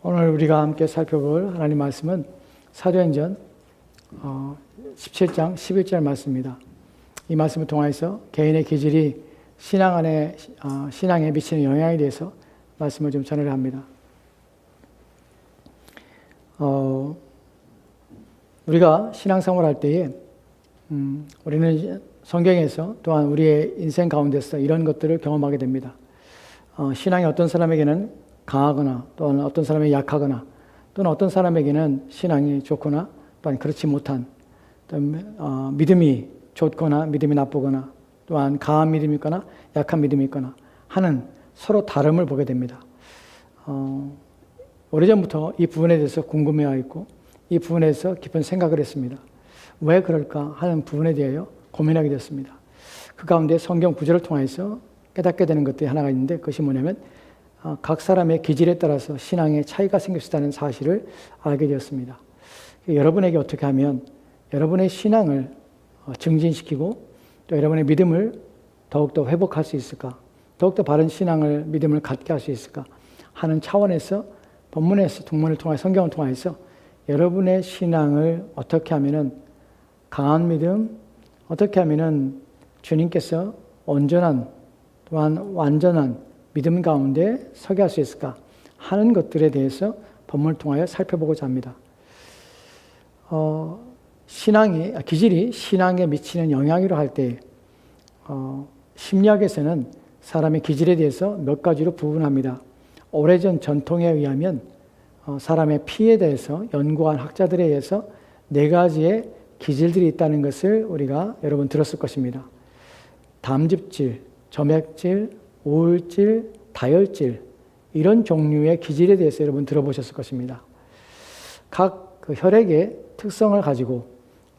오늘 우리가 함께 살펴볼 하나님 말씀은 사도행전 17장 11절 말씀입니다. 이 말씀을 통해서 개인의 기질이 신앙 안에 신앙에 미치는 영향에 대해서 말씀을 좀 전하려 합니다. 우리가 신앙생활 할 때에 우리는 성경에서 또한 우리의 인생 가운데서 이런 것들을 경험하게 됩니다. 신앙이 어떤 사람에게는 강하거나 또는 어떤 사람이 약하거나 또는 어떤 사람에게는 신앙이 좋거나 또한 그렇지 못한 또는 믿음이 좋거나 믿음이 나쁘거나 또한 강한 믿음이 있거나 약한 믿음이 있거나 하는 서로 다름을 보게 됩니다. 오래전부터 이 부분에 대해서 궁금해하고 있고 이 부분에 대해서 깊은 생각을 했습니다. 왜 그럴까 하는 부분에 대하여 고민하게 됐습니다. 그 가운데 성경 구절을 통해서 깨닫게 되는 것들이 하나가 있는데 그것이 뭐냐면 각 사람의 기질에 따라서 신앙에 차이가 생길 수 있다는 사실을 알게 되었습니다. 여러분에게 어떻게 하면 여러분의 신앙을 증진시키고 또 여러분의 믿음을 더욱더 회복할 수 있을까? 더욱더 바른 신앙을, 믿음을 갖게 할 수 있을까? 하는 차원에서 본문에서 동문을 통해 성경을 통해서 여러분의 신앙을 어떻게 하면은 강한 믿음, 어떻게 하면은 주님께서 온전한 또한 완전한 믿음 가운데 서게 할 수 있을까 하는 것들에 대해서 본문을 통하여 살펴보고자 합니다. 기질이 신앙에 미치는 영향이라 할 때 심리학에서는 사람의 기질에 대해서 몇 가지로 부분합니다. 오래전 전통에 의하면 사람의 피에 대해서 연구한 학자들에 의해서 4가지의 기질들이 있다는 것을 우리가 여러분 들었을 것입니다. 담즙질, 점액질, 우울질, 다혈질 이런 종류의 기질에 대해서 여러분 들어보셨을 것입니다. 각 그 혈액의 특성을 가지고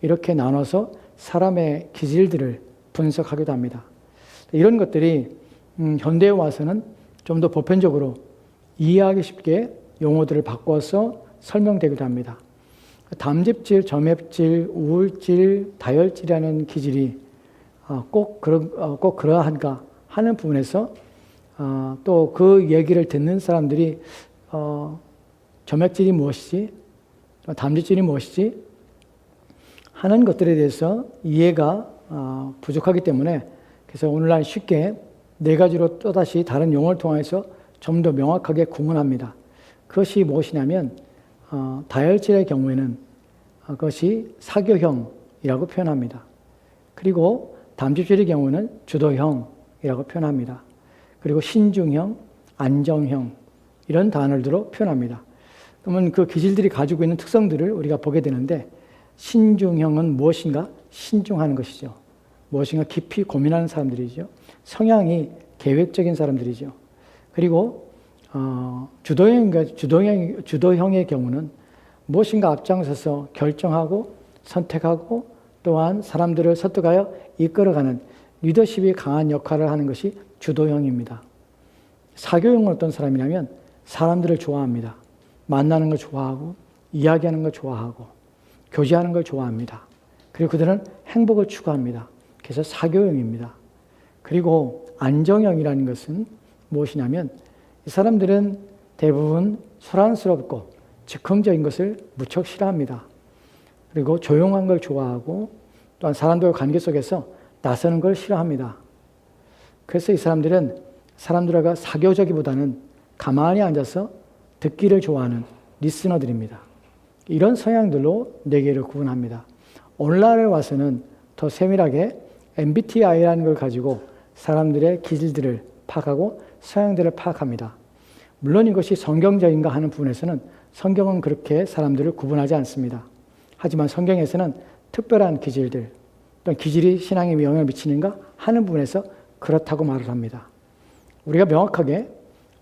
이렇게 나눠서 사람의 기질들을 분석하기도 합니다. 이런 것들이 현대에 와서는 좀 더 보편적으로 이해하기 쉽게 용어들을 바꿔서 설명되기도 합니다. 담즙질, 점액질, 우울질, 다혈질이라는 기질이 꼭 그러한가 하는 부분에서 또 그 얘기를 듣는 사람들이 점액질이 무엇이지, 담즙질이 무엇이지 하는 것들에 대해서 이해가 부족하기 때문에 그래서 오늘날 쉽게 4가지로 또다시 다른 용어를 통해서 좀 더 명확하게 구분합니다. 그것이 무엇이냐면 다혈질의 경우에는 그것이 사교형이라고 표현합니다. 그리고 담즙질의 경우는 주도형이라고 표현합니다. 그리고 신중형, 안정형 이런 단어들로 표현합니다. 그러면 그 기질들이 가지고 있는 특성들을 우리가 보게 되는데 신중형은 무엇인가? 신중하는 것이죠. 무엇인가 깊이 고민하는 사람들이죠. 성향이 계획적인 사람들이죠. 그리고 주도형의 경우는 무엇인가 앞장서서 결정하고 선택하고 또한 사람들을 설득하여 이끌어가는 리더십이 강한 역할을 하는 것이 주도형입니다. 사교형은 어떤 사람이냐면 사람들을 좋아합니다. 만나는 걸 좋아하고 이야기하는 걸 좋아하고 교제하는 걸 좋아합니다. 그리고 그들은 행복을 추구합니다. 그래서 사교형입니다. 그리고 안정형이라는 것은 무엇이냐면 이 사람들은 대부분 소란스럽고 즉흥적인 것을 무척 싫어합니다. 그리고 조용한 걸 좋아하고 또한 사람들과 관계 속에서 나서는 걸 싫어합니다. 그래서 이 사람들은 사람들과 사교적이보다는 가만히 앉아서 듣기를 좋아하는 리스너들입니다. 이런 성향들로 4개를 구분합니다. 오늘날에 와서는 더 세밀하게 MBTI라는 걸 가지고 사람들의 기질들을 파악하고 성향들을 파악합니다. 물론 이것이 성경적인가 하는 부분에서는 성경은 그렇게 사람들을 구분하지 않습니다. 하지만 성경에서는 특별한 기질들, 또는 기질이 신앙에 영향을 미치는가 하는 부분에서 그렇다고 말을 합니다. 우리가 명확하게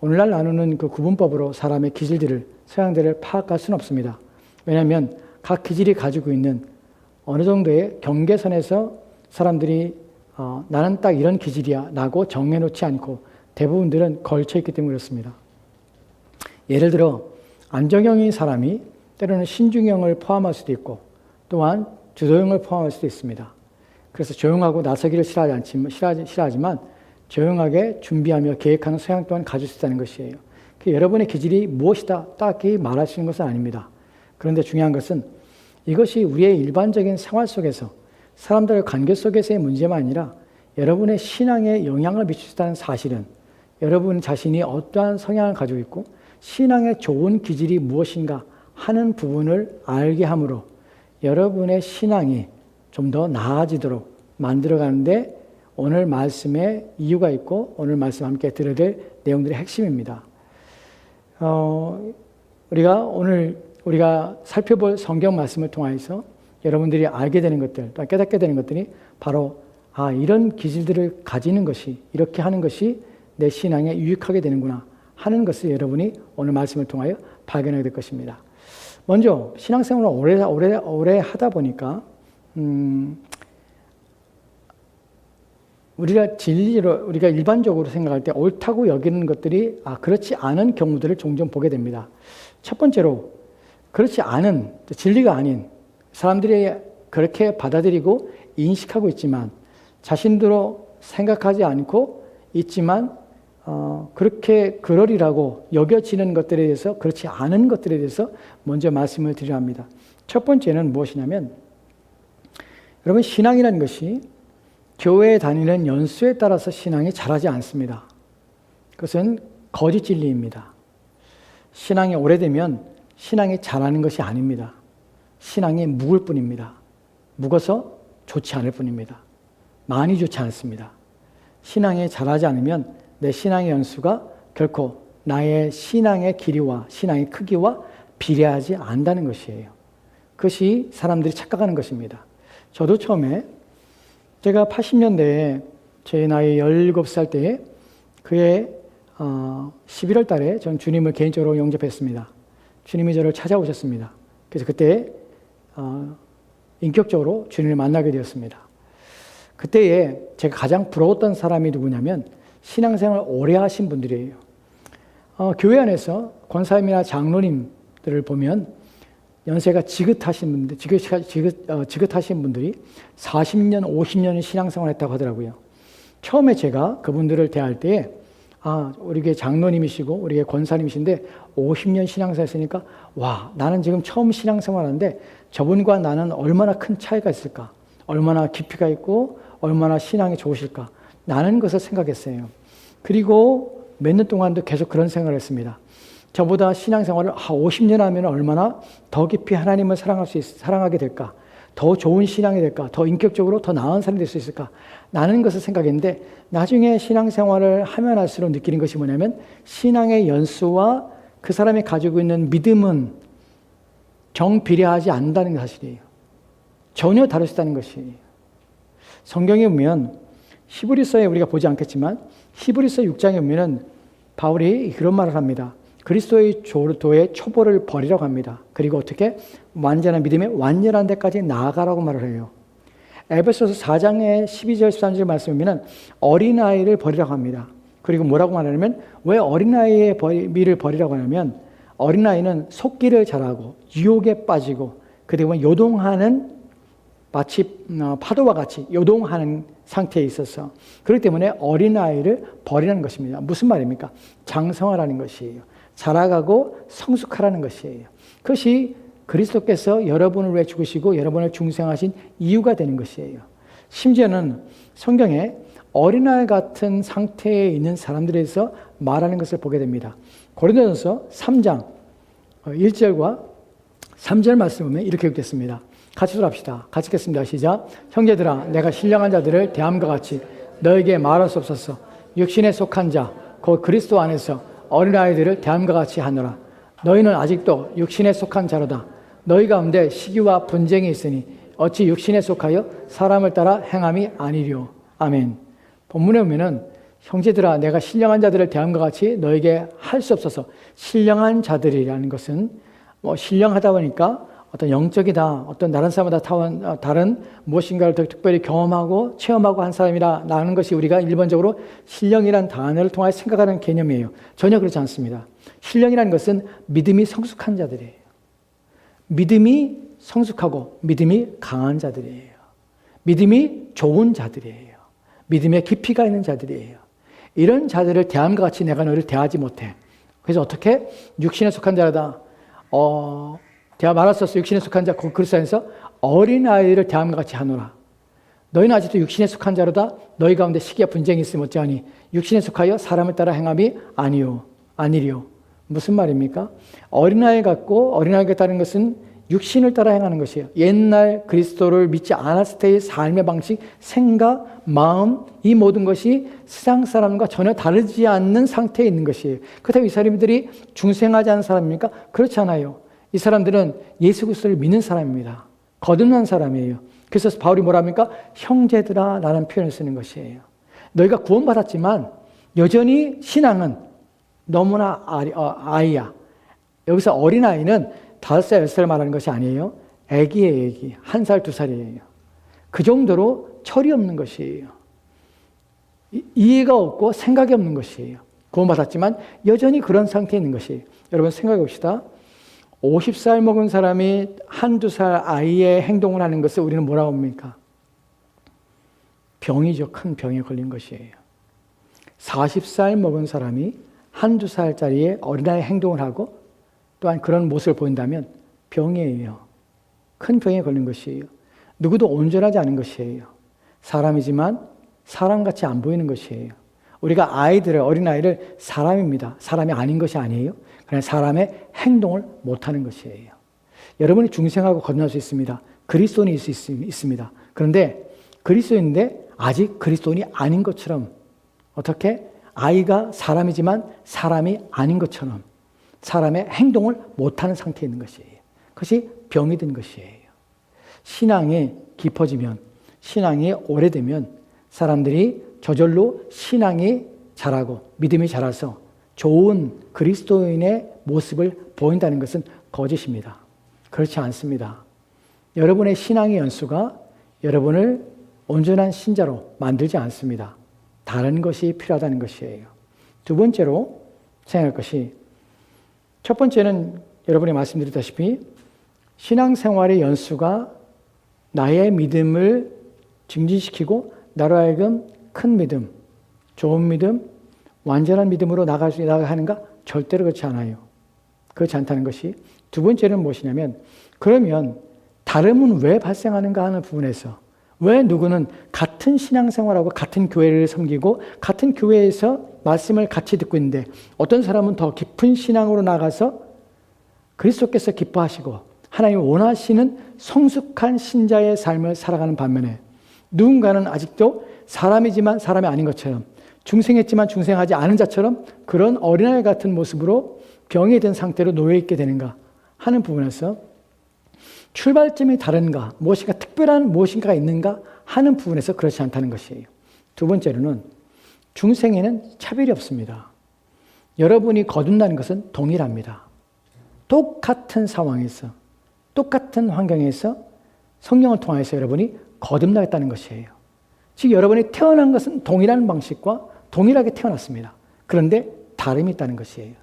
오늘날 나누는 그 구분법으로 사람의 기질들을, 성향들을 파악할 수는 없습니다. 왜냐하면 각 기질이 가지고 있는 어느 정도의 경계선에서 사람들이 나는 딱 이런 기질이야 라고 정해놓지 않고 대부분들은 걸쳐있기 때문에 그렇습니다. 예를 들어 안정형인 사람이 때로는 신중형을 포함할 수도 있고 또한 주도형을 포함할 수도 있습니다. 그래서 조용하고 나서기를 싫어하지만 조용하게 준비하며 계획하는 성향 또한 가질 수 있다는 것이에요. 여러분의 기질이 무엇이다 딱히 말할 수 있는 것은 아닙니다. 그런데 중요한 것은 이것이 우리의 일반적인 생활 속에서 사람들의 관계 속에서의 문제만 아니라 여러분의 신앙에 영향을 미칠 수 있다는 사실은 여러분 자신이 어떠한 성향을 가지고 있고 신앙의 좋은 기질이 무엇인가 하는 부분을 알게 함으로 여러분의 신앙이 좀 더 나아지도록 만들어가는데 오늘 말씀에 이유가 있고 오늘 말씀 함께 들어야 될 내용들의 핵심입니다. 우리가 살펴볼 성경 말씀을 통해서 여러분들이 알게 되는 것들, 또 깨닫게 되는 것들이 바로 이런 기질들을 가지는 것이, 이렇게 하는 것이 내 신앙에 유익하게 되는구나 하는 것을 여러분이 오늘 말씀을 통하여 발견하게 될 것입니다. 먼저 신앙생활을 오래 하다 보니까 우리가 일반적으로 생각할 때 옳다고 여기는 것들이 그렇지 않은 경우들을 종종 보게 됩니다. 첫 번째로 그렇지 않은, 진리가 아닌 사람들이 그렇게 받아들이고 인식하고 있지만 자신들로 생각하지 않고 있지만 그렇게 그러리라고 여겨지는 것들에 대해서, 그렇지 않은 것들에 대해서 먼저 말씀을 드려야 합니다. 첫 번째는 무엇이냐면 여러분, 신앙이라는 것이 교회에 다니는 연수에 따라서 신앙이 자라지 않습니다. 그것은 거짓 진리입니다. 신앙이 오래되면 신앙이 자라는 것이 아닙니다. 신앙이 묵을 뿐입니다. 묵어서 좋지 않을 뿐입니다. 많이 좋지 않습니다. 신앙이 자라지 않으면 내 신앙의 연수가 결코 나의 신앙의 길이와 신앙의 크기와 비례하지 않는다는 것이에요. 그것이 사람들이 착각하는 것입니다. 저도 처음에 제가 80년대에 제 나이 17살 때에 그해 11월 달에 전 주님을 개인적으로 영접했습니다. 주님이 저를 찾아오셨습니다. 그래서 그때 인격적으로 주님을 만나게 되었습니다. 그때에 제가 가장 부러웠던 사람이 누구냐면 신앙생활 오래 하신 분들이에요. 교회 안에서 권사님이나 장로님들을 보면 연세가 지긋하신 분들이 40년, 50년의 신앙생활을 했다고 하더라고요. 처음에 제가 그분들을 대할 때에 우리 교회 장로님이시고 우리 교회 권사님이신데 50년 신앙생활 했으니까 나는 지금 처음 신앙생활 하는데 저분과 나는 얼마나 큰 차이가 있을까? 얼마나 깊이가 있고 얼마나 신앙이 좋으실까? 나는 것을 생각했어요. 그리고 몇 년 동안도 계속 그런 생각을 했습니다. 저보다 신앙생활을 50년 하면 얼마나 더 깊이 하나님을 사랑하게 될까? 더 좋은 신앙이 될까? 더 인격적으로 더 나은 사람이 될 수 있을까? 라는 것을 생각했는데 나중에 신앙생활을 하면 할수록 느끼는 것이 뭐냐면 신앙의 연수와 그 사람이 가지고 있는 믿음은 정비례하지 않는다는 사실이에요. 전혀 다르시다는 것이에요. 성경에 보면 히브리서에 우리가 보지 않겠지만 히브리서 6장에 보면 바울이 그런 말을 합니다. 그리스도의 도의 초보를 버리라고 합니다. 그리고 어떻게? 완전한 믿음에 완전한 데까지 나아가라고 말을 해요. 에베소서 4장의 12절 13절 말씀을 보면 어린아이를 버리라고 합니다. 그리고 뭐라고 말하냐면 왜 어린아이의 미를 버리라고 하냐면 어린아이는 속기를 잘하고 유혹에 빠지고 그리고 요동하는 마치 파도와 같이 요동하는 상태에 있어서 그렇기 때문에 어린아이를 버리라는 것입니다. 무슨 말입니까? 장성하라는 것이에요. 자라가고 성숙하라는 것이에요. 그것이 그리스도께서 여러분을 위해 죽으시고 여러분을 중생하신 이유가 되는 것이에요. 심지어는 성경에 어린아이 같은 상태에 있는 사람들에 대해서 말하는 것을 보게 됩니다. 고린도전서 3장 1절과 3절 말씀을 보면 이렇게 읽겠습니다. 같이 돌아갑시다. 같이 읽겠습니다. 시작. 형제들아 내가 신령한 자들을 대함과 같이 너에게 말할 수 없었어. 육신에 속한 자 곧 그리스도 안에서 어린아이들을 대함과 같이 하노라. 너희는 아직도 육신에 속한 자로다. 너희 가운데 시기와 분쟁이 있으니 어찌 육신에 속하여 사람을 따라 행함이 아니리요. 아멘. 본문에 보면은 형제들아 내가 신령한 자들을 대함과 같이 너에게 할 수 없어서 신령한 자들이라는 것은 신령하다 보니까 어떤 영적이다, 어떤 다른 사람보다 다른 무엇인가를 더 특별히 경험하고 체험하고 한 사람이라는 것이 우리가 일반적으로 신령이라는 단어를 통해 생각하는 개념이에요. 전혀 그렇지 않습니다. 신령이라는 것은 믿음이 성숙한 자들이에요. 믿음이 성숙하고 믿음이 강한 자들이에요. 믿음이 좋은 자들이에요. 믿음에 깊이가 있는 자들이에요. 이런 자들을 대함과 같이 내가 너를 대하지 못해. 그래서 어떻게? 육신에 속한 자라다. 내가 말하소서 육신에 속한 자 그리스도 안에서 어린아이를 대함과 같이 하노라. 너희는 아직도 육신에 속한 자로다. 너희 가운데 시기와 분쟁이 있으면 어찌하니 육신에 속하여 사람을 따라 행함이 아니리요. 무슨 말입니까? 어린아이 같고 어린아이가 따른 것은 육신을 따라 행하는 것이에요. 옛날 그리스도를 믿지 않았을 때의 삶의 방식, 생각, 마음, 이 모든 것이 세상 사람과 전혀 다르지 않는 상태에 있는 것이에요. 그렇다고 이 사람들이 중생하지 않은 사람입니까? 그렇지 않아요. 이 사람들은 예수 그리스도를 믿는 사람입니다. 거듭난 사람이에요. 그래서 바울이 뭐라 합니까? 형제들아 라는 표현을 쓰는 것이에요. 너희가 구원받았지만 여전히 신앙은 너무나 아이야. 여기서 어린아이는 5살, 6살 말하는 것이 아니에요. 애기예요, 애기. 1살, 2살이에요. 그 정도로 철이 없는 것이에요. 이해가 없고 생각이 없는 것이에요. 구원받았지만 여전히 그런 상태에 있는 것이에요. 여러분 생각해 봅시다. 50살 먹은 사람이 1~2살 아이의 행동을 하는 것을 우리는 뭐라고 합니까? 병이죠. 큰 병에 걸린 것이에요. 40살 먹은 사람이 1~2살짜리의 어린아이의 행동을 하고 또한 그런 모습을 보인다면 병이에요. 큰 병에 걸린 것이에요. 누구도 온전하지 않은 것이에요. 사람이지만 사람같이 안 보이는 것이에요. 우리가 어린아이를 사람입니다. 사람이 아닌 것이 아니에요. 그냥 사람의 행동을 못하는 것이에요. 여러분이 중생하고 거듭날 수 있습니다. 그리스도인일 수 있습니다. 그런데 그리스도인인데 아직 그리스도인이 아닌 것처럼 어떻게? 아이가 사람이지만 사람이 아닌 것처럼 사람의 행동을 못하는 상태에 있는 것이에요. 그것이 병이 든 것이에요. 신앙이 깊어지면, 신앙이 오래되면 사람들이 저절로 신앙이 자라고 믿음이 자라서 좋은 그리스도인의 모습을 보인다는 것은 거짓입니다. 그렇지 않습니다. 여러분의 신앙의 연수가 여러분을 온전한 신자로 만들지 않습니다. 다른 것이 필요하다는 것이에요. 두 번째로 생각할 것이, 첫 번째는 여러분이 말씀드렸다시피 신앙생활의 연수가 나의 믿음을 증진시키고 나로 하여금 큰 믿음, 좋은 믿음, 완전한 믿음으로 나가야 하는가? 절대로 그렇지 않아요. 그렇지 않다는 것이. 두 번째는 무엇이냐면, 그러면 다름은 왜 발생하는가 하는 부분에서, 왜 누구는 같은 신앙생활하고 같은 교회를 섬기고 같은 교회에서 말씀을 같이 듣고 있는데 어떤 사람은 더 깊은 신앙으로 나가서 그리스도께서 기뻐하시고 하나님이 원하시는 성숙한 신자의 삶을 살아가는 반면에 누군가는 아직도 사람이지만 사람이 아닌 것처럼, 중생했지만 중생하지 않은 자처럼 그런 어린아이 같은 모습으로 병이 든 상태로 놓여있게 되는가 하는 부분에서 출발점이 다른가, 무엇인가 특별한 무엇인가가 있는가 하는 부분에서 그렇지 않다는 것이에요. 두 번째로는 중생에는 차별이 없습니다. 여러분이 거듭나는 것은 동일합니다. 똑같은 상황에서, 똑같은 환경에서 성령을 통해서 여러분이 거듭나겠다는 것이에요. 즉 여러분이 태어난 것은 동일한 방식과 동일하게 태어났습니다. 그런데 다름이 있다는 것이에요.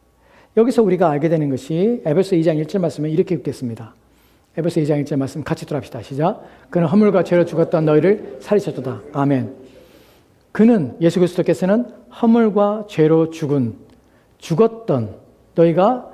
여기서 우리가 알게 되는 것이 에베소 2장 1절 말씀에 이렇게 읽겠습니다. 에베소 2장 1절 말씀 같이 돌아합시다. 시작. 그는 허물과 죄로 죽었던 너희를 살리셨도다. 아멘. 그는, 예수 그리스도께서는 허물과 죄로 죽었던 너희가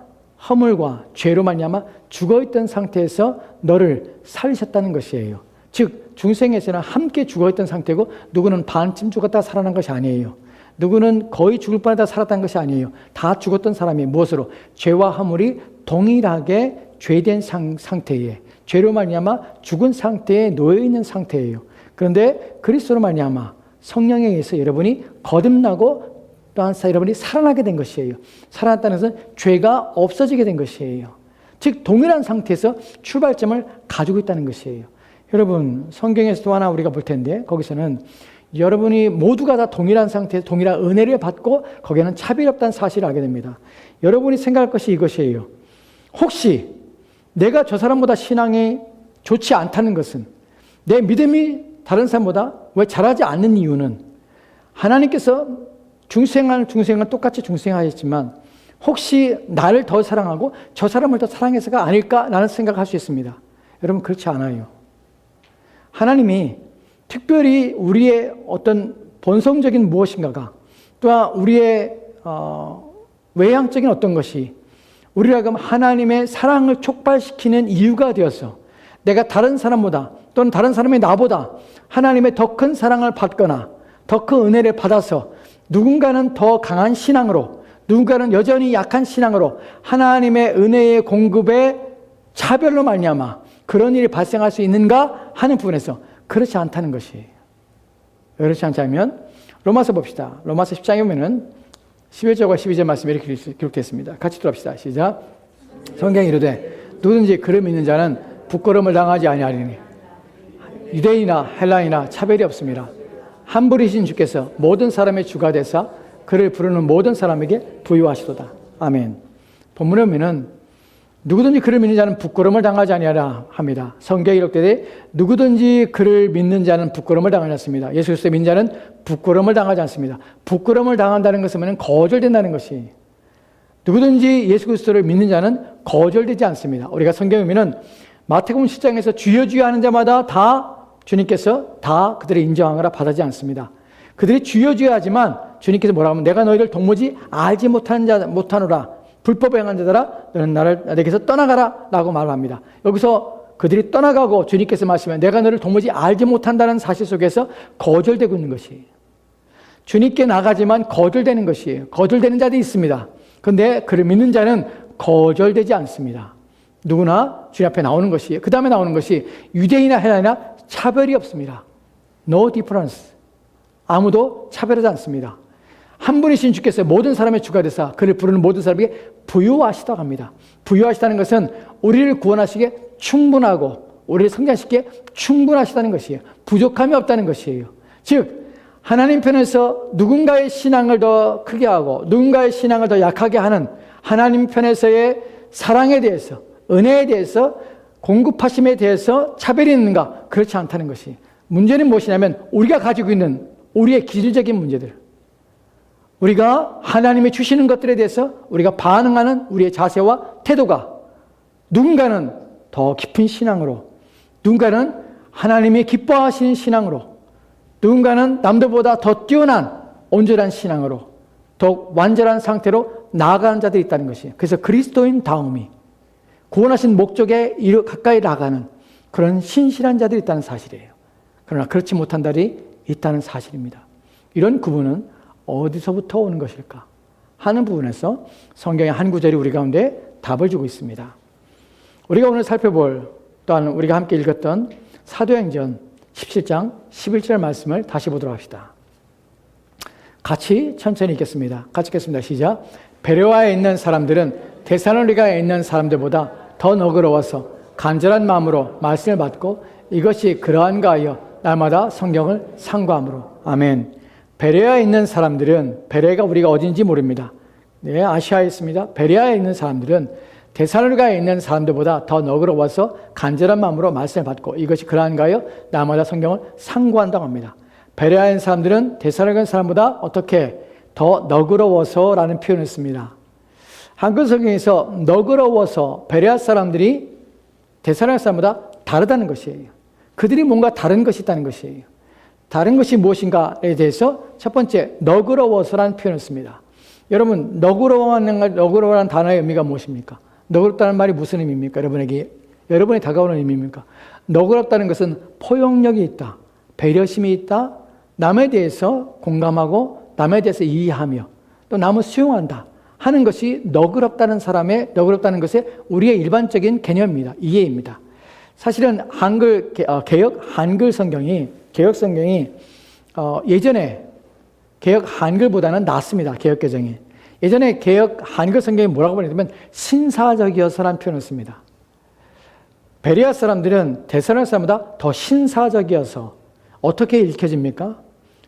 허물과 죄로 말미암아 죽어있던 상태에서 너를 살리셨다는 것이에요. 즉 중생에서는 함께 죽어있던 상태고 누구는 반쯤 죽었다 살아난 것이 아니에요. 누구는 거의 죽을 뻔하다 살았다는 것이 아니에요. 다 죽었던 사람이 무엇으로? 죄와 허물이 동일하게 죄된 상태에, 죄로 말미암아 죽은 상태에 놓여있는 상태예요. 그런데 그리스도로 말미암아 성령에 의해서 여러분이 거듭나고 또한 여러분이 살아나게 된 것이에요. 살아났다는 것은 죄가 없어지게 된 것이에요. 즉 동일한 상태에서 출발점을 가지고 있다는 것이에요. 여러분 성경에서도 하나 우리가 볼 텐데 거기서는 여러분이 모두가 다 동일한 상태에서 동일한 은혜를 받고 거기에는 차별이 없다는 사실을 알게 됩니다. 여러분이 생각할 것이 이것이에요. 혹시 내가 저 사람보다 신앙이 좋지 않다는 것은, 내 믿음이 다른 사람보다 왜 잘하지 않는 이유는 하나님께서 중생은 똑같이 중생하셨지만 혹시 나를 더 사랑하고 저 사람을 더 사랑해서가 아닐까라는 생각을 할 수 있습니다. 여러분 그렇지 않아요. 하나님이 특별히 우리의 어떤 본성적인 무엇인가가 또한 우리의 외향적인 어떤 것이 우리라고 하면 하나님의 사랑을 촉발시키는 이유가 되어서 내가 다른 사람보다 또는 다른 사람이 나보다 하나님의 더 큰 사랑을 받거나 더 큰 은혜를 받아서 누군가는 더 강한 신앙으로 누군가는 여전히 약한 신앙으로 하나님의 은혜의 공급에 차별로 말미암아 그런 일이 발생할 수 있는가 하는 부분에서 그렇지 않다는 것이. 그렇지 않다면 로마서 봅시다. 로마서 10장에 보면은 11절과 12절 말씀이 이렇게 기록되어 있습니다. 같이 들어봅시다. 시작. 성경이 이르되 누구든지 그를 믿는 자는 부끄러움을 당하지 아니하리니 유대인이나 헬라인이나 차별이 없습니다. 한 분이신 주께서 모든 사람의 주가 되사 그를 부르는 모든 사람에게 부유하시도다. 아멘. 본문에 보면은 누구든지 그를 믿는 자는 부끄러움을 당하지 아니하라 합니다. 성경에 기록되되 누구든지 그를 믿는 자는 부끄러움을 당하지 않습니다. 예수 그리스도의 믿는 자는 부끄러움을 당하지 않습니다. 부끄러움을 당한다는 것은 거절된다는 것이, 누구든지 예수 그리스도를 믿는 자는 거절되지 않습니다. 우리가 성경에 보면은 마태복음 10장에서 주여 주여 하는 자마다 다 주님께서 다 그들의 인정하거나 받아지 않습니다. 그들이 주여 주여 하지만 주님께서 뭐라고 하면 내가 너희를 도무지 알지 못하노라. 불법에 행한 자들아 너는 내게서 떠나가라 라고 말합니다. 여기서 그들이 떠나가고 주님께서 말씀하시면 내가 너를 도무지 알지 못한다는 사실 속에서 거절되고 있는 것이에요. 주님께 나가지만 거절되는 것이에요. 거절되는 자들이 있습니다. 그런데 그를 믿는 자는 거절되지 않습니다. 누구나 주님 앞에 나오는 것이에요. 그 다음에 나오는 것이 유대인이나 헬라인이나 차별이 없습니다. No difference. 아무도 차별하지 않습니다. 한 분이신 주께서 모든 사람의 주가 되사 그를 부르는 모든 사람에게 부유하시다고 합니다. 부유하시다는 것은 우리를 구원하시기에 충분하고 우리를 성장시키기에 충분하시다는 것이에요. 부족함이 없다는 것이에요. 즉 하나님 편에서 누군가의 신앙을 더 크게 하고 누군가의 신앙을 더 약하게 하는 하나님 편에서의 사랑에 대해서, 은혜에 대해서, 공급하심에 대해서 차별이 있는가? 그렇지 않다는 것이. 문제는 무엇이냐면 우리가 가지고 있는 우리의 기질적인 문제들, 우리가 하나님이 주시는 것들에 대해서 우리가 반응하는 우리의 자세와 태도가 누군가는 더 깊은 신앙으로, 누군가는 하나님이 기뻐하시는 신앙으로, 누군가는 남들보다 더 뛰어난 온전한 신앙으로 더 완전한 상태로 나아가는 자들이 있다는 것이에요. 그래서 그리스도인 다움이 구원하신 목적에 가까이 나가는 그런 신실한 자들이 있다는 사실이에요. 그러나 그렇지 못한 자들이 있다는 사실입니다. 이런 구분은 어디서부터 오는 것일까 하는 부분에서 성경의 한 구절이 우리 가운데 답을 주고 있습니다. 우리가 오늘 살펴볼, 또한 우리가 함께 읽었던 사도행전 17장 11절 말씀을 다시 보도록 합시다. 같이 천천히 읽겠습니다. 같이 읽겠습니다. 시작. 베레아에 있는 사람들은 데살로니가에 있는 사람들보다 더 너그러워서 간절한 마음으로 말씀을 받고 이것이 그러한가 하여 날마다 성경을 상고함으로. 아멘. 베레아에 있는 사람들은, 베레아가 우리가 어딘지 모릅니다. 네, 아시아에 있습니다. 베레아에 있는 사람들은 데살로니가에 있는 사람들보다 더 너그러워서 간절한 마음으로 말씀을 받고 이것이 그러한가 하여 날마다 성경을 상고한다고 합니다. 베레아에 있는 사람들은 데살로니가 사람보다 어떻게 더 너그러워서 라는 표현을 씁니다. 한글 성경에서 너그러워서 베레아 사람들이 데살로니가 사람보다 다르다는 것이에요. 그들이 뭔가 다른 것이 있다는 것이에요. 다른 것이 무엇인가에 대해서 첫 번째 너그러워서라는 표현을 씁니다. 여러분, 너그러워라는 단어의 의미가 무엇입니까? 너그럽다는 말이 무슨 의미입니까? 여러분이 다가오는 의미입니까? 너그럽다는 것은 포용력이 있다, 배려심이 있다, 남에 대해서 공감하고 남에 대해서 이해하며 또 남을 수용한다 하는 것이 너그럽다는 것의 우리의 일반적인 개념입니다. 이해입니다. 사실은 개역 한글 성경이 예전에 개역 한글보다는 낫습니다. 개역 개정이. 예전에 개역 한글 성경이 뭐라고 말했냐면 신사적이어서라는 표현을 씁니다. 베레아 사람들은 데살로니가 사람보다 더 신사적이어서 어떻게 읽혀집니까?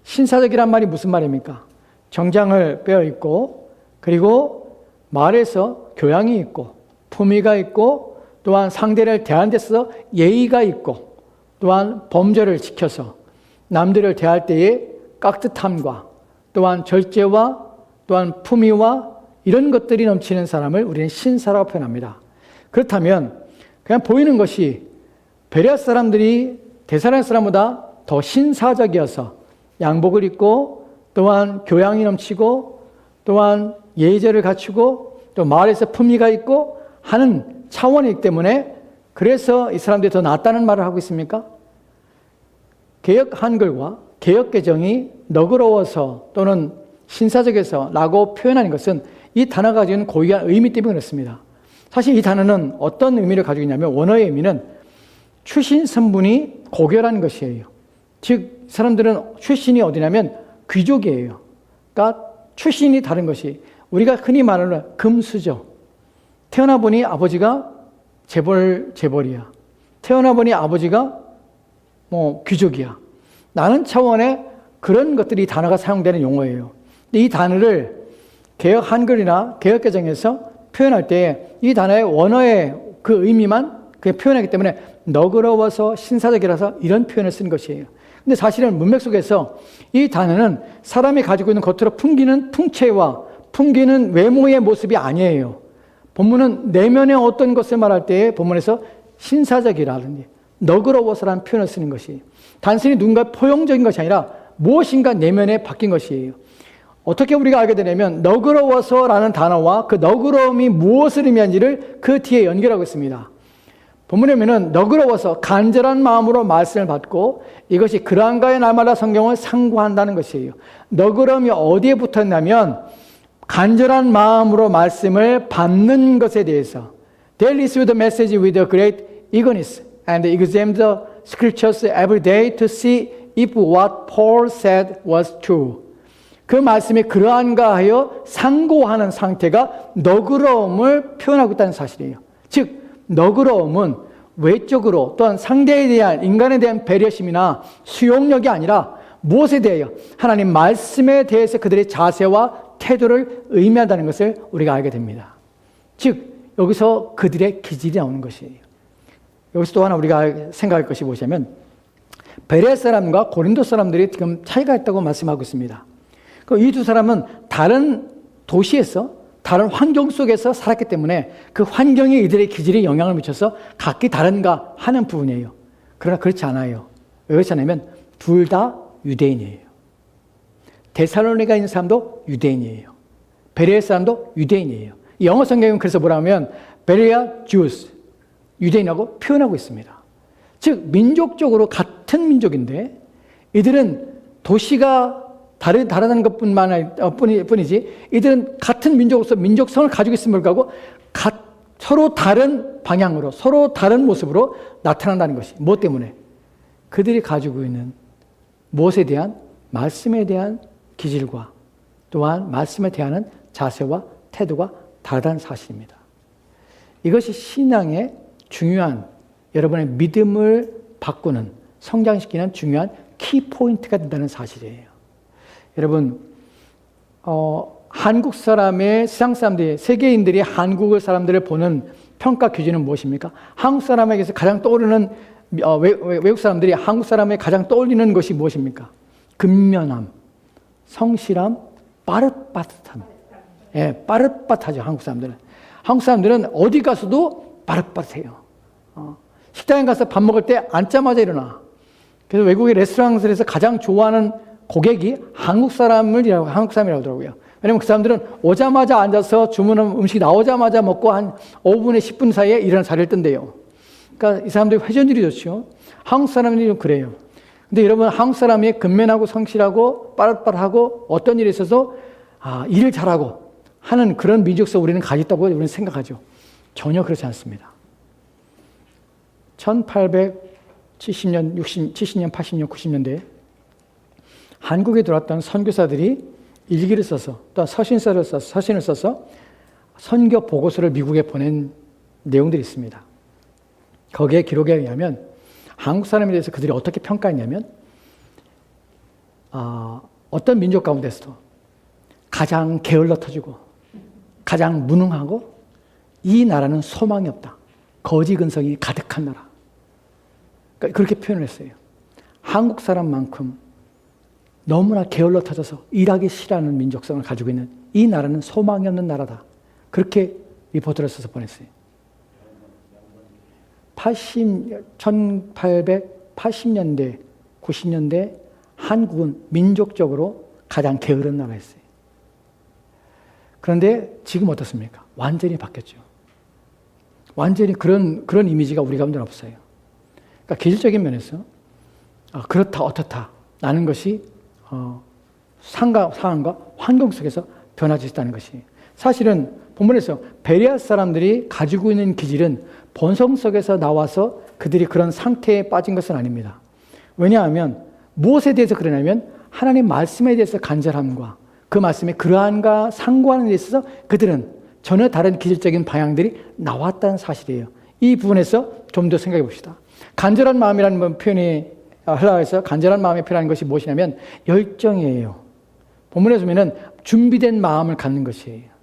신사적이란 말이 무슨 말입니까? 정장을 빼어 입고 그리고 말에서 교양이 있고 품위가 있고 또한 상대를 대하는 데서 예의가 있고 또한 범죄를 지켜서 남들을 대할 때의 깍듯함과 또한 절제와 또한 품위와 이런 것들이 넘치는 사람을 우리는 신사라고 표현합니다. 그렇다면 그냥 보이는 것이 베레아 사람들이 데살로니가 사람보다 더 신사적이어서 양복을 입고 또한 교양이 넘치고 또한 예절을 갖추고 또 마을에서 품위가 있고 하는 차원이기 때문에 그래서 이 사람들이 더 낫다는 말을 하고 있습니까? 개역 한글과 개역 개정이 너그러워서 또는 신사적에서 라고 표현하는 것은 이 단어가 가지고 있는 고유한 의미 때문에 그렇습니다. 사실 이 단어는 어떤 의미를 가지고 있냐면 원어의 의미는 출신 성분이 고결한 것이에요. 즉 사람들은 출신이 어디냐면 귀족이에요. 그러니까 출신이 다른 것이 우리가 흔히 말하는 금수저. 태어나 보니 아버지가 재벌이야. 태어나 보니 아버지가 귀족이야. 나는 차원의 그런 것들이 단어가 사용되는 용어예요. 근데 이 단어를 개역 한글이나 개역 개정에서 표현할 때 이 단어의 원어의 그 의미만 표현하기 때문에 너그러워서 신사적이라서 이런 표현을 쓴 것이에요. 근데 사실은 문맥 속에서 이 단어는 사람이 가지고 있는 겉으로 풍기는 풍채와 풍기는 외모의 모습이 아니에요. 본문은 내면의 어떤 것을 말할 때 본문에서 신사적이라든지 너그러워서라는 표현을 쓰는 것이 단순히 누군가 포용적인 것이 아니라 무엇인가 내면에 바뀐 것이에요. 어떻게 우리가 알게 되냐면 너그러워서라는 단어와 그 너그러움이 무엇을 의미하는지를 그 뒤에 연결하고 있습니다. 본문에 보면 너그러워서 간절한 마음으로 말씀을 받고 이것이 그러한가의 날마다 성경을 상고한다는 것이에요. 너그러움이 어디에 붙었냐면 간절한 마음으로 말씀을 받는 것에 대해서 They receive the message with a great eagerness and examined the scriptures every day to see if what Paul said was true. 그 말씀이 그러한가 하여 상고하는 상태가 너그러움을 표현하고 있다는 사실이에요. 즉 너그러움은 외적으로 또한 상대에 대한 인간에 대한 배려심이나 수용력이 아니라 무엇에 대하여 하나님 말씀에 대해서 그들의 자세와 태도를 의미한다는 것을 우리가 알게 됩니다. 즉 여기서 그들의 기질이 나오는 것이에요. 여기서 또 하나 우리가 생각할 것이 무엇이냐면 베레 사람과 고린도 사람들이 지금 차이가 있다고 말씀하고 있습니다. 이 두 사람은 다른 도시에서 다른 환경 속에서 살았기 때문에 그 환경이 이들의 기질에 영향을 미쳐서 각기 다른가 하는 부분이에요. 그러나 그렇지 않아요. 왜 그렇지 않냐면 둘 다 유대인이에요. 데살로니가에 있는 사람도 유대인이에요. 베레아 사람도 유대인이에요. 영어 성경은 그래서 뭐라 하면 베레아 주스, 유대인이라고 표현하고 있습니다. 즉 민족적으로 같은 민족인데 이들은 도시가 다르다는 것뿐이지 이들은 같은 민족으로서 민족성을 가지고 있음을 불구하고 서로 다른 방향으로 서로 다른 모습으로 나타난다는 것이 무엇 때문에? 그들이 가지고 있는 무엇에 대한 말씀에 대한 기질과 또한 말씀에 대한 자세와 태도가 다르다는 사실입니다. 이것이 신앙의 중요한 여러분의 믿음을 바꾸는 성장시키는 중요한 키포인트가 된다는 사실이에요. 여러분 한국 사람의 세상 사람들이 세계인들이 한국 사람들을 보는 평가 기준은 무엇입니까? 한국 사람에게서 가장 떠오르는 외국 사람들이 한국 사람에 가장 떠올리는 것이 무엇입니까? 근면함, 성실함, 빠릇빠릇함. 예, 빠릇빠릇하죠. 한국 사람들은. 한국 사람들은 어디 가서도 빠릇빠릇해요. 식당에 가서 밥 먹을 때 앉자마자 그래서 외국의 레스토랑에서 가장 좋아하는 고객이 한국 사람이라고 하더라고요. 왜냐면 그 사람들은 오자마자 앉아서 주문한 음식이 나오자마자 먹고 한 5분에 10분 사이에 일어나 자리를 뜬대요. 그러니까 이 사람들이 회전율이 좋죠. 한국 사람들이 좀 그래요. 근데 여러분 한국 사람이 근면하고 성실하고 빠릇빠릇하고 어떤 일에 있어서 일을 잘하고 하는 그런 민족성 우리는 가지고 있다고 우리는 생각하죠. 전혀 그렇지 않습니다. 1870년, 70년, 80년, 90년대에 한국에 들어왔던 선교사들이 일기를 써서 또 서신을 써서 선교 보고서를 미국에 보낸 내용들이 있습니다. 거기에 기록에 의하면 한국 사람에 대해서 그들이 어떻게 평가했냐면 어떤 민족 가운데서도 가장 게을러 터지고 가장 무능하고 이 나라는 소망이 없다. 거지 근성이 가득한 나라. 그러니까 그렇게 표현을 했어요. 한국 사람만큼 너무나 게을러 터져서 일하기 싫어하는 민족성을 가지고 있는 이 나라는 소망이 없는 나라다. 그렇게 리포트를 써서 보냈어요. 1880년대, 90년대 한국은 민족적으로 가장 게으른 나라였어요. 그런데 지금 어떻습니까? 완전히 바뀌었죠. 완전히 그런 이미지가 우리 가운데 없어요. 그러니까 기질적인 면에서 그렇다 어떻다 라는 것이 상황과 환경 속에서 변화될 수 있다는 것이, 사실은 본문에서 베레아 사람들이 가지고 있는 기질은 본성 속에서 나와서 그들이 그런 상태에 빠진 것은 아닙니다. 왜냐하면 무엇에 대해서 그러냐면 하나님 말씀에 대해서 간절함과 그 말씀의 그러한과 상고하는 데 있어서 그들은 전혀 다른 기질적인 방향들이 나왔다는 사실이에요. 이 부분에서 좀 더 생각해 봅시다. 간절한 마음이라는 표현이 헬라어에서 간절한 마음에 표현하는 것이 무엇이냐면 열정이에요. 본문에서 보면은 준비된 마음을 갖는 것이에요.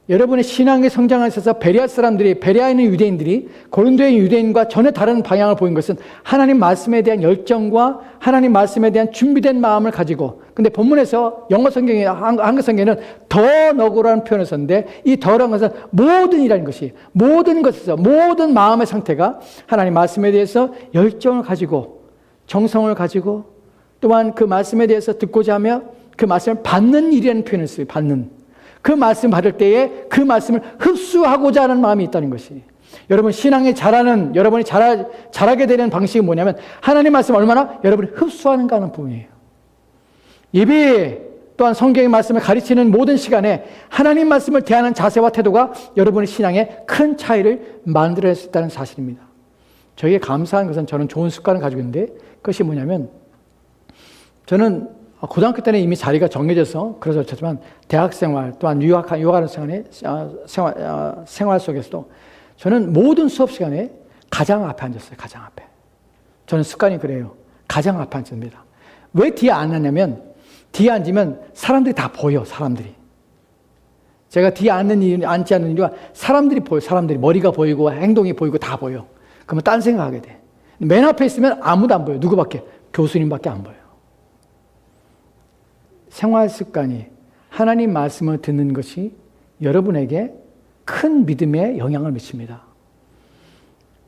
여러분의 신앙의 성장에 있어서 베레아 사람들이, 베레아에 있는 유대인들이 고린도의 유대인과 전혀 다른 방향을 보인 것은 하나님 말씀에 대한 열정과 하나님 말씀에 대한 준비된 마음을 가지고, 근데 본문에서 영어 성경에, 한글 성경에는 더 너고라는 표현을 썼는데 이 더라는 것은 모든이라는 것이, 모든 것에서 모든 마음의 상태가 하나님 말씀에 대해서 열정을 가지고 정성을 가지고 또한 그 말씀에 대해서 듣고자 하며 그 말씀을 받는 일이라는 표현을 써요. 받는. 그 말씀 받을 때에 그 말씀을 흡수하고자 하는 마음이 있다는 것이, 여러분 신앙에 잘하는, 여러분이 잘하게 되는 방식이 뭐냐면 하나님 말씀을 얼마나 여러분이 흡수하는가 하는 부분이에요. 예배 또한 성경의 말씀을 가르치는 모든 시간에 하나님 말씀을 대하는 자세와 태도가 여러분의 신앙에 큰 차이를 만들어낼 수 있다는 사실입니다. 저에게 감사한 것은, 저는 좋은 습관을 가지고 있는데 그것이 뭐냐면, 저는 고등학교 때는 이미 자리가 정해져서 그래서 그렇지만 대학생활 또한 유학하는 생활 속에서도 저는 모든 수업 시간에 가장 앞에 앉았어요. 가장 앞에. 저는 습관이 그래요. 가장 앞에 앉습니다. 왜 뒤에 안 앉냐면 뒤에 앉으면 사람들이 다 보여. 사람들이. 제가 뒤에 앉지 않는 이유가 사람들이 보여. 사람들이 머리가 보이고 행동이 보이고 다 보여. 그러면 딴 생각하게 돼. 맨 앞에 있으면 아무도 안 보여. 누구밖에? 교수님밖에 안 보여. 생활 습관이 하나님 말씀을 듣는 것이 여러분에게 큰 믿음에 영향을 미칩니다.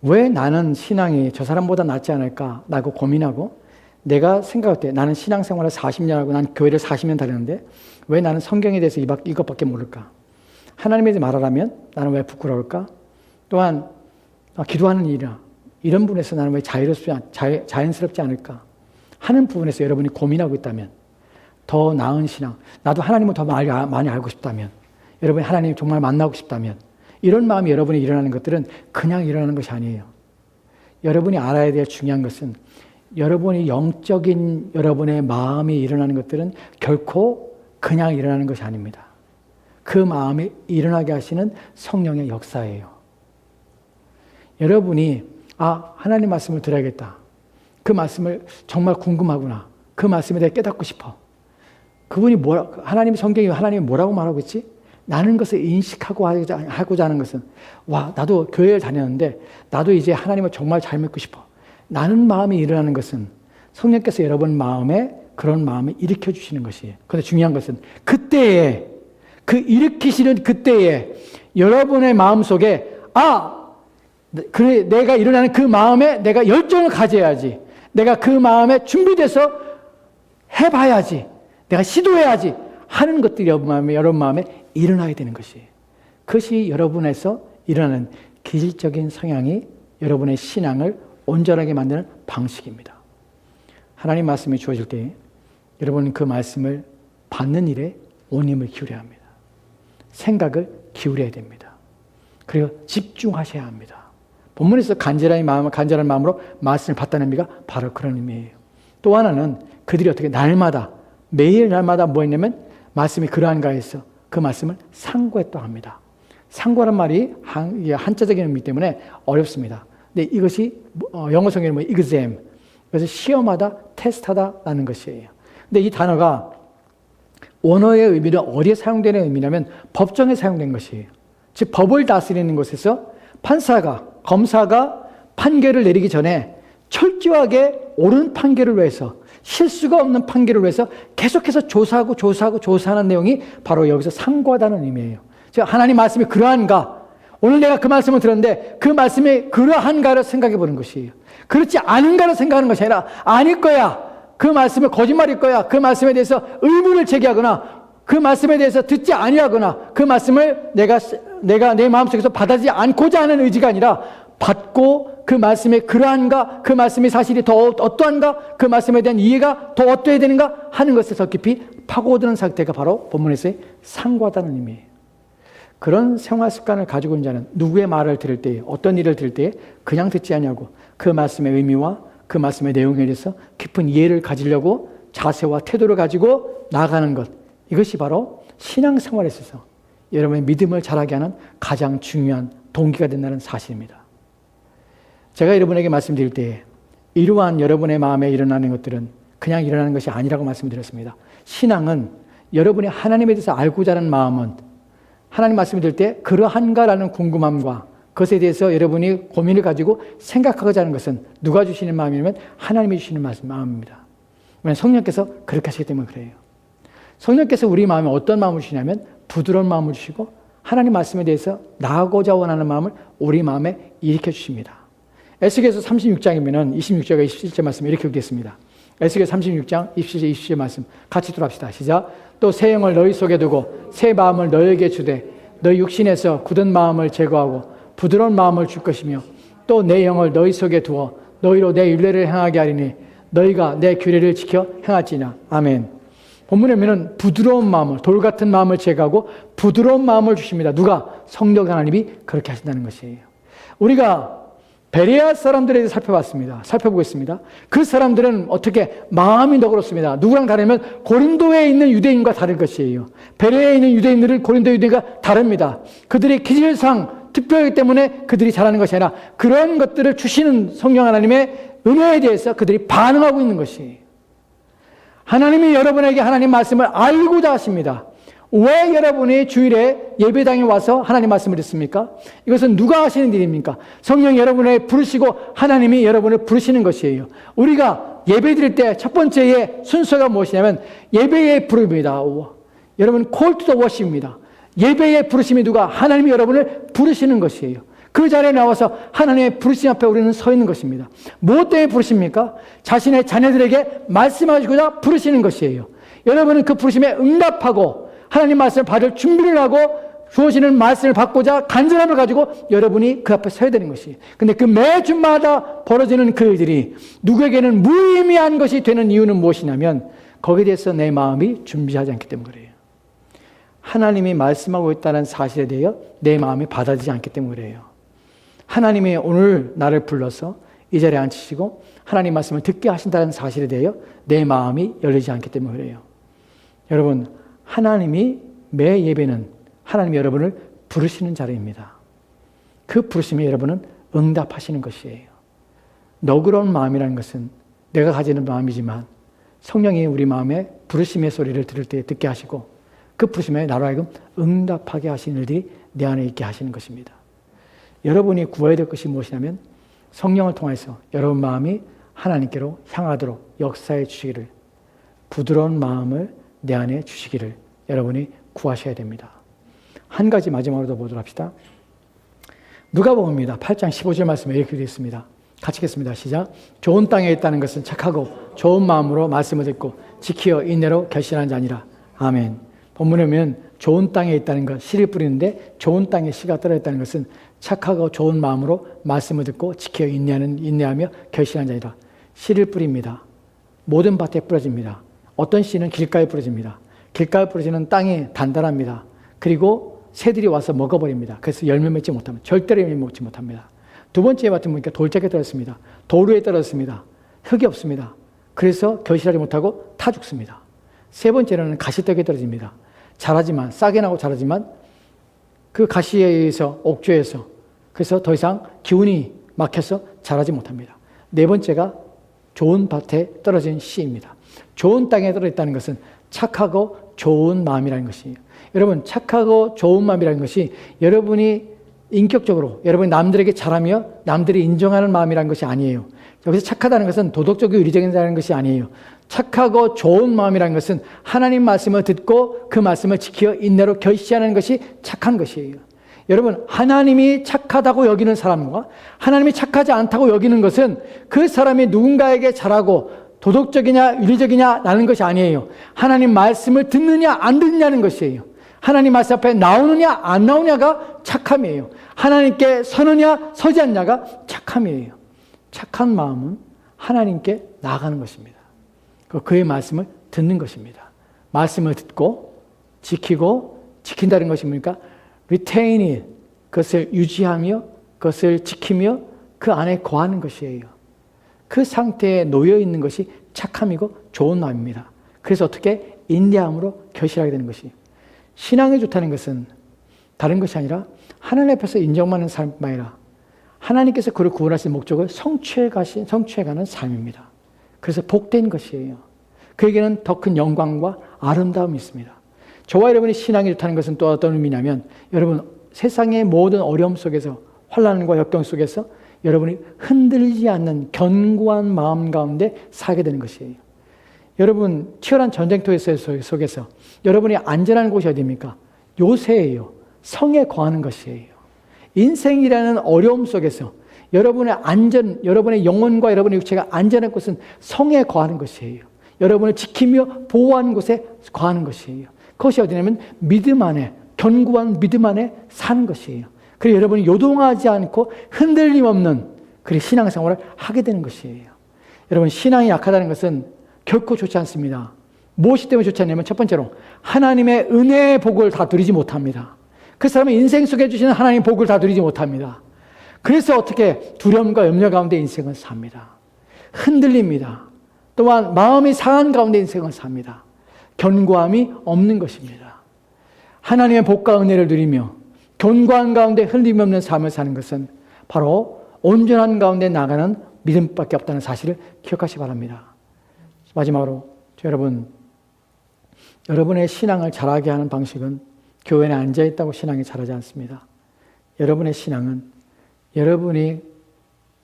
왜 나는 신앙이 저 사람보다 낫지 않을까 라고 고민하고, 내가 생각할 때 나는 신앙생활을 40년 하고 난 교회를 40년 다녔는데 왜 나는 성경에 대해서 이것밖에 모를까? 하나님에 대해 말하라면 나는 왜 부끄러울까? 또한 기도하는 일이나 이런 부분에서 나는 왜 자연스럽지 않을까? 하는 부분에서 여러분이 고민하고 있다면, 더 나은 신앙, 나도 하나님을 더 많이 알고 싶다면, 여러분이 하나님 정말 만나고 싶다면, 이런 마음이 여러분이 일어나는 것들은 그냥 일어나는 것이 아니에요. 여러분이 알아야 될 중요한 것은 여러분이 영적인 여러분의 마음이 일어나는 것들은 결코 그냥 일어나는 것이 아닙니다. 그 마음이 일어나게 하시는 성령의 역사예요. 여러분이 하나님 말씀을 들어야겠다. 그 말씀을 정말 궁금하구나. 그 말씀에 대해 깨닫고 싶어. 그분이 하나님 성경이 하나님이 뭐라고 말하고 있지? 나는 것을 인식하고 하고자 하는 것은, 나도 교회를 다녔는데 나도 이제 하나님을 정말 잘 믿고 싶어. 나는 마음이 일어나는 것은 성령께서 여러분 마음에 그런 마음을 일으켜 주시는 것이에요. 그런데 중요한 것은 그때에, 그 일으키시는 그때에 여러분의 마음 속에 그래, 내가 일어나는 그 마음에 내가 열정을 가져야지. 내가 그 마음에 준비돼서 해봐야지. 내가 시도해야지 하는 것들이 여러분 마음에 일어나야 되는 것이에요. 그것이 여러분에서 일어나는 기질적인 성향이 여러분의 신앙을 온전하게 만드는 방식입니다. 하나님 말씀이 주어질 때 여러분은 그 말씀을 받는 일에 온 힘을 기울여야 합니다. 생각을 기울여야 됩니다. 그리고 집중하셔야 합니다. 본문에서 간절한 마음으로 말씀을 받다는 의미가 바로 그런 의미예요. 또 하나는 그들이 어떻게 매일 날마다 뭐 했냐면 말씀이 그러한가 해서 그 말씀을 상고했다고 합니다. 상고라는 말이 한자적인 의미 때문에 어렵습니다. 근데 이것이 영어 성경에 exam, 그래서 시험하다, 테스트하다라는 것이에요. 근데 이 단어가 원어의 의미는 어디에 사용되는 의미냐면 법정에 사용된 것이에요. 즉 법을 다스리는 곳에서 검사가 판결을 내리기 전에 철저하게 옳은 판결을 위해서, 실수가 없는 판결을 위해서 계속해서 조사하는 내용이 바로 여기서 상고하다는 의미예요. 즉 하나님 말씀이 그러한가? 오늘 내가 그 말씀을 들었는데 그 말씀이 그러한가를 생각해 보는 것이에요. 그렇지 않은가를 생각하는 것이 아니라 아닐 거야. 그 말씀이 거짓말일 거야. 그 말씀에 대해서 의문을 제기하거나 그 말씀에 대해서 듣지 아니하거나 그 말씀을 내가 내 마음속에서 받아들이지 않고자 하는 의지가 아니라 받고 그 말씀의 그러한가, 그 말씀의 사실이 더 어떠한가, 그 말씀에 대한 이해가 더 어떠해야 되는가 하는 것을 더 깊이 파고드는 상태가 바로 본문에서의 상고하다는 의미예요. 그런 생활 습관을 가지고 있는 자는 누구의 말을 들을 때에, 어떤 일을 들을 때에 그냥 듣지 않냐고 그 말씀의 의미와 그 말씀의 내용에 대해서 깊은 이해를 가지려고 자세와 태도를 가지고 나아가는 것, 이것이 바로 신앙생활에 있어서 여러분의 믿음을 자라게 하는 가장 중요한 동기가 된다는 사실입니다. 제가 여러분에게 말씀드릴 때에 이러한 여러분의 마음에 일어나는 것들은 그냥 일어나는 것이 아니라고 말씀드렸습니다. 신앙은 여러분이 하나님에 대해서 알고자 하는 마음은 하나님 말씀을 들을 때 그러한가라는 궁금함과 그것에 대해서 여러분이 고민을 가지고 생각하고자 하는 것은 누가 주시는 마음이냐면 하나님이 주시는 마음입니다. 왜냐하면 성령께서 그렇게 하시기 때문에 그래요. 성령께서 우리 마음에 어떤 마음을 주시냐면 부드러운 마음을 주시고 하나님 말씀에 대해서 나아가고자 원하는 마음을 우리 마음에 일으켜 주십니다. 에스겔서 36장이면 26절과 27절 말씀 이렇게 읽겠습니다. 에스겔 36장 27절 27절 말씀 같이 들어갑시다. 시작. 또 새 영을 너희 속에 두고 새 마음을 너희에게 주되 너희 육신에서 굳은 마음을 제거하고 부드러운 마음을 줄 것이며 또 내 영을 너희 속에 두어 너희로 내 율례를 행하게 하리니 너희가 내 규례를 지켜 행할지니라. 아멘. 본문에 보면 부드러운 마음을, 돌 같은 마음을 제거하고 부드러운 마음을 주십니다. 누가? 성령 하나님이 그렇게 하신다는 것이에요. 우리가 베레아 사람들에 대해서 살펴보겠습니다. 그 사람들은 어떻게 마음이 너그럽습니다. 누구랑 다르냐면 고린도에 있는 유대인과 다른 것이에요. 베레아에 있는 유대인들은 고린도 유대인과 다릅니다. 그들의 기질상 특별하기 때문에 그들이 잘하는 것이 아니라 그런 것들을 주시는 성령 하나님의 은혜에 대해서 그들이 반응하고 있는 것이에요. 하나님이 여러분에게 하나님 말씀을 알고자 하십니다. 왜 여러분이 주일에 예배당에 와서 하나님 말씀을 듣습니까? 이것은 누가 하시는 일입니까? 성령이 여러분을 부르시고 하나님이 여러분을 부르시는 것이에요. 우리가 예배 드릴 때 첫 번째의 순서가 무엇이냐면 예배의 부름입니다. 여러분 call to the worship입니다. 예배의 부르심이 누가? 하나님이 여러분을 부르시는 것이에요. 그 자리에 나와서 하나님의 부르심 앞에 우리는 서 있는 것입니다. 무엇 때문에 부르십니까? 자신의 자녀들에게 말씀하시고자 부르시는 것이에요. 여러분은 그 부르심에 응답하고 하나님 말씀을 받을 준비를 하고 주어지는 말씀을 받고자 간절함을 가지고 여러분이 그 앞에 서야 되는 것이에요. 근데 그 매주마다 벌어지는 그 일들이 누구에게는 무의미한 것이 되는 이유는 무엇이냐면 거기에 대해서 내 마음이 준비하지 않기 때문에 그래요. 하나님이 말씀하고 있다는 사실에 대해 내 마음이 받아들이지 않기 때문에 그래요. 하나님이 오늘 나를 불러서 이 자리에 앉히시고 하나님 말씀을 듣게 하신다는 사실에 대해 내 마음이 열리지 않기 때문에 그래요. 여러분, 하나님이 매 예배는 하나님이 여러분을 부르시는 자리입니다. 그 부르심에 여러분은 응답하시는 것이에요. 너그러운 마음이라는 것은 내가 가지는 마음이지만 성령이 우리 마음에 부르심의 소리를 들을 때 듣게 하시고 그 부르심에 나로 하여금 응답하게 하시는 일들이 내 안에 있게 하시는 것입니다. 여러분이 구해야 될 것이 무엇이냐면 성령을 통해서 여러분 마음이 하나님께로 향하도록 역사해 주시기를, 부드러운 마음을 내 안에 주시기를 여러분이 구하셔야 됩니다. 한 가지 마지막으로 더 보도록 합시다. 누가복음입니다. 8장 15절 말씀에 이렇게 되어 있습니다. 같이 읽겠습니다. 시작. 좋은 땅에 있다는 것은 착하고 좋은 마음으로 말씀을 듣고 지키어 인내로 결실하는 자니라. 아멘. 본문에 보면 좋은 땅에 있다는 것, 씨를 뿌리는데 좋은 땅에 씨가 떨어졌다는 것은 착하고 좋은 마음으로 말씀을 듣고 지켜 인내하며 결실하는 자니라. 씨를 뿌립니다. 모든 밭에 뿌려집니다. 어떤 씨는 길가에 뿌려집니다. 길가에 뿌려지는 땅이 단단합니다. 그리고 새들이 와서 먹어버립니다. 그래서 열매 맺지 못합니다. 절대로 열매 먹지 못합니다. 두 번째 밭은 보니까 돌짝에 떨어졌습니다. 돌 위에 떨어졌습니다. 흙이 없습니다. 그래서 결실하지 못하고 타 죽습니다. 세 번째로는 가시떡에 떨어집니다. 자라지만, 싸게 나고 자라지만 그 가시에 의해서 옥죄에서 그래서 더 이상 기운이 막혀서 자라지 못합니다. 네 번째가 좋은 밭에 떨어진 씨입니다. 좋은 땅에 떨어졌다는 것은 착하고 좋은 마음이라는 것이에요. 여러분, 착하고 좋은 마음이라는 것이 여러분이 인격적으로 여러분이 남들에게 잘하며 남들이 인정하는 마음이라는 것이 아니에요. 여기서 착하다는 것은 도덕적이고 의리적이라는 것이 아니에요. 착하고 좋은 마음이라는 것은 하나님 말씀을 듣고 그 말씀을 지켜 인내로 결시하는 것이 착한 것이에요. 여러분, 하나님이 착하다고 여기는 사람과 하나님이 착하지 않다고 여기는 것은 그 사람이 누군가에게 잘하고 도덕적이냐 윤리적이냐라는 것이 아니에요. 하나님 말씀을 듣느냐 안 듣느냐는 것이에요. 하나님 말씀 앞에 나오느냐 안 나오냐가 착함이에요. 하나님께 서느냐 서지 않냐가 착함이에요. 착한 마음은 하나님께 나아가는 것입니다. 그의 말씀을 듣는 것입니다. 말씀을 듣고 지키고 지킨다는 것이 뭡니까? retain it, 그것을 유지하며 그것을 지키며 그 안에 거하는 것이에요. 그 상태에 놓여 있는 것이 착함이고 좋은 마음입니다. 그래서 어떻게 인내함으로 결실하게 되는 것이 신앙이 좋다는 것은 다른 것이 아니라 하나님 앞에서 인정받는 삶뿐만 아니라 하나님께서 그를 구원하신 목적을 성취해가는 삶입니다. 그래서 복된 것이에요. 그에게는 더 큰 영광과 아름다움이 있습니다. 저와 여러분이 신앙이 좋다는 것은 또 어떤 의미냐면 여러분 세상의 모든 어려움 속에서 환난과 역경 속에서 여러분이 흔들리지 않는 견고한 마음 가운데 살게 되는 것이에요. 여러분 치열한 전쟁터 속에서 여러분이 안전한 곳이 어디입니까? 요새예요. 성에 거하는 것이에요. 인생이라는 어려움 속에서 여러분의 안전, 여러분의 영혼과 여러분의 육체가 안전한 곳은 성에 거하는 것이에요. 여러분을 지키며 보호하는 곳에 거하는 것이에요. 그것이 어디냐면 믿음 안에, 견고한 믿음 안에 사는 것이에요. 그래서 여러분이 요동하지 않고 흔들림 없는 그런 신앙생활을 하게 되는 것이에요. 여러분 신앙이 약하다는 것은 결코 좋지 않습니다. 무엇이 때문에 좋지 않냐면 첫 번째로 하나님의 은혜의 복을 다 누리지 못합니다. 그 사람은 인생 속에 주시는 하나님의 복을 다 누리지 못합니다. 그래서 어떻게 두려움과 염려 가운데 인생을 삽니다. 흔들립니다. 또한 마음이 상한 가운데 인생을 삽니다. 견고함이 없는 것입니다. 하나님의 복과 은혜를 누리며 견고한 가운데 흔들림 없는 삶을 사는 것은 바로 온전한 가운데 나가는 믿음밖에 없다는 사실을 기억하시기 바랍니다. 마지막으로 여러분의 신앙을 자라게 하는 방식은 교회에 앉아있다고 신앙이 자라지 않습니다. 여러분의 신앙은 여러분이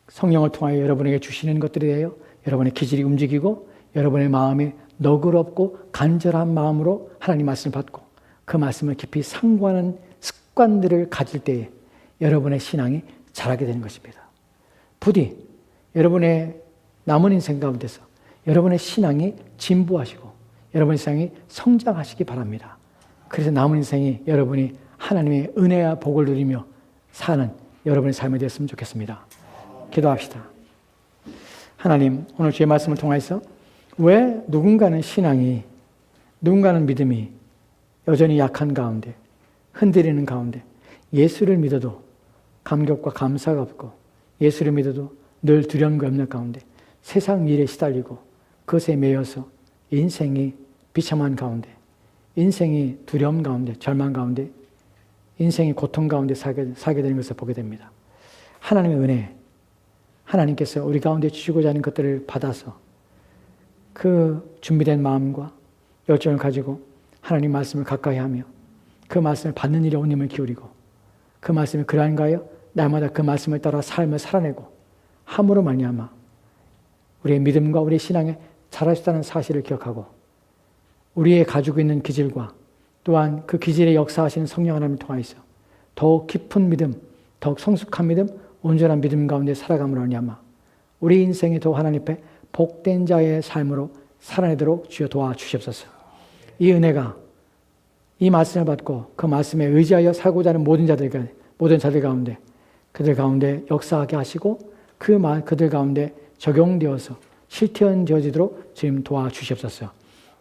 성령을 통하여 여러분에게 주시는 것들이에요. 여러분의 기질이 움직이고 여러분의 마음이 너그럽고 간절한 마음으로 하나님 말씀을 받고 그 말씀을 깊이 상고하는 습관들을 가질 때에 여러분의 신앙이 자라게 되는 것입니다. 부디 여러분의 남은 인생 가운데서 여러분의 신앙이 진보하시고 여러분의 신앙이 성장하시기 바랍니다. 그래서 남은 인생이 여러분이 하나님의 은혜와 복을 누리며 사는 여러분의 삶이 되었으면 좋겠습니다. 기도합시다. 하나님, 오늘 주의 말씀을 통해서 왜 누군가는 신앙이, 누군가는 믿음이 여전히 약한 가운데, 흔들리는 가운데 예수를 믿어도 감격과 감사가 없고 예수를 믿어도 늘 두려움과 염려 가운데 세상 일에 시달리고 그것에 매여서 인생이 비참한 가운데, 인생이 두려움 가운데, 절망 가운데, 인생이 고통 가운데 살게 되는 것을 보게 됩니다. 하나님의 은혜, 하나님께서 우리 가운데 주시고자 하는 것들을 받아서 그 준비된 마음과 열정을 가지고 하나님 말씀을 가까이 하며 그 말씀을 받는 일에 온 힘을 기울이고 그 말씀이 그러한가요? 날마다 그 말씀을 따라 삶을 살아내고 함으로 말미암아 우리의 믿음과 우리의 신앙에 자랄 수 있다는 사실을 기억하고 우리의 가지고 있는 기질과 또한 그 기질에 역사하시는 성령 하나님을 통하여서 더욱 깊은 믿음, 더욱 성숙한 믿음, 온전한 믿음 가운데 살아감으로 말미암아 우리 인생이 더욱 하나님 앞에 복된 자의 삶으로 살아내도록 주여 도와주시옵소서. 이 은혜가 이 말씀을 받고 그 말씀에 의지하여 살고자 하는 모든 자들 가운데 그들 가운데 역사하게 하시고 그들 가운데 적용되어서 실현되어지도록 주님 도와주시옵소서.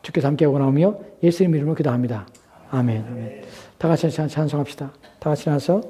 주께서 함께 원하오며 예수님 이름으로 기도합니다. 아멘. 다 같이 찬송합시다. 다 같이 나서